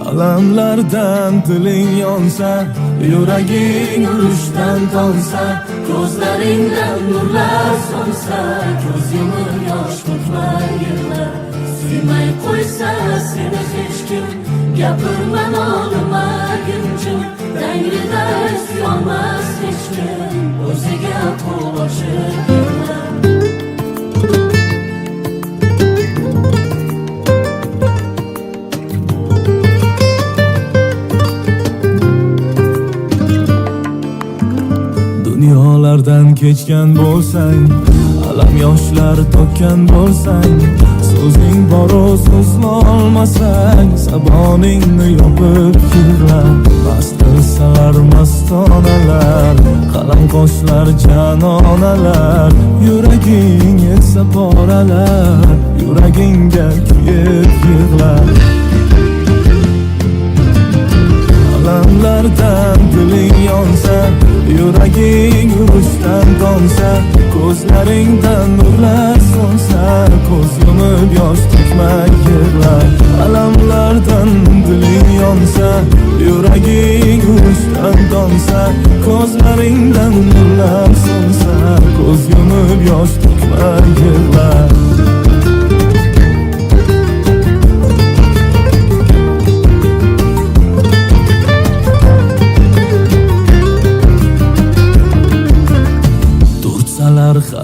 Alamlardan diling yonsa, yuraging urushdan tonsa, ko'zlaringdan nurlar so'nsa, ko'z yumib yosh to'kmay yig'lar. Suymay qo'ysa seni hech kim, gapirma nolimaguncha, Tangrida suyolmas hech kim, o'ziga qo'l ochib yig'lar. Dunyolardan kechgan bo'lsang, alam yoshlar to'kkan bo'lsang, so'zing bor-u so'zlolmasang, saboningni yopib yig'lar. Mast qilsalar mastonalar, qalam qoshlar janonalar, yuraging esa poralar, yuragingga kuyib yig'lar. Alamlardan diling yonsa, yuraging urushdan tonsa, ko'zlaringdan nurlar so'nsa, ko'z yumib yosh to'kmay yig'lar. Alamlardan diling yonsa, yuraging urushdan tonsa, ko'zlaringdan nurlar so'nsa, ko'z yumib yosh to'kmay yig'lar.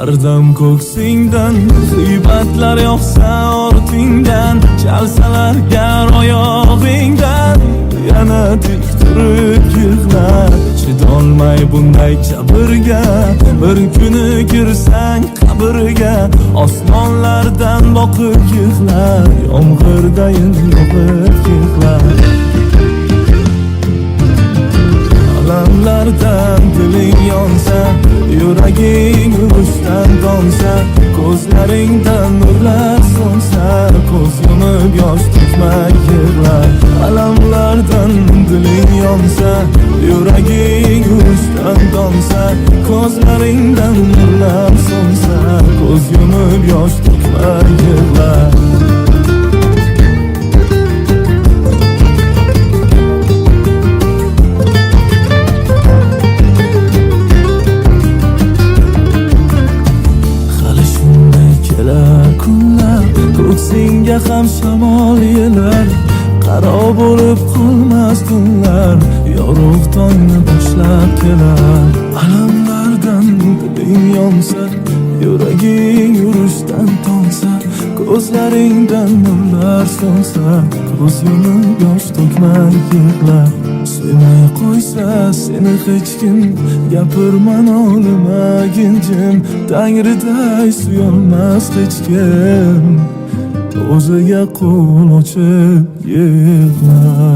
Har dam ko'ksingdan g'iybatlar yoqsa ortingdan, chalsalar gar oyog'ingdan, yana tik turib yig'lar. Chidolmay bunday jabrga, bir kuni kirsang qabrga, osmonlardan boqib yig'lar, yomg'irdayin yog'ib yig'lar. Alamlardan diling yonsa, yuraging urushdan tonsa, ko'zlaringdan nurlar so'nsa, ko'z yumib yosh to'kmay yig'lar. Alamlardan diling yonsa, yuraging urushdan tonsa, ko'zlaringdan nurlar so'nsa, ko'z yumib yosh to'kmay yig'lar. Ko'ksingga ham shamol yelar, qaro bo'lib qolmas tunlar, yorug' tongni boshlab kelar. Alamlardan diling yonsa, yuraging urushdan tonsa, ko'zlaringdan nurlar so'nsa, ko'z yumib yosh to'kmay yig'lar. Suymay qo'ysa seni hech kim, gapirma nolimagun jim, Tangriday suyolmas hech kim, o'ziga qo'l ochib yig'lar.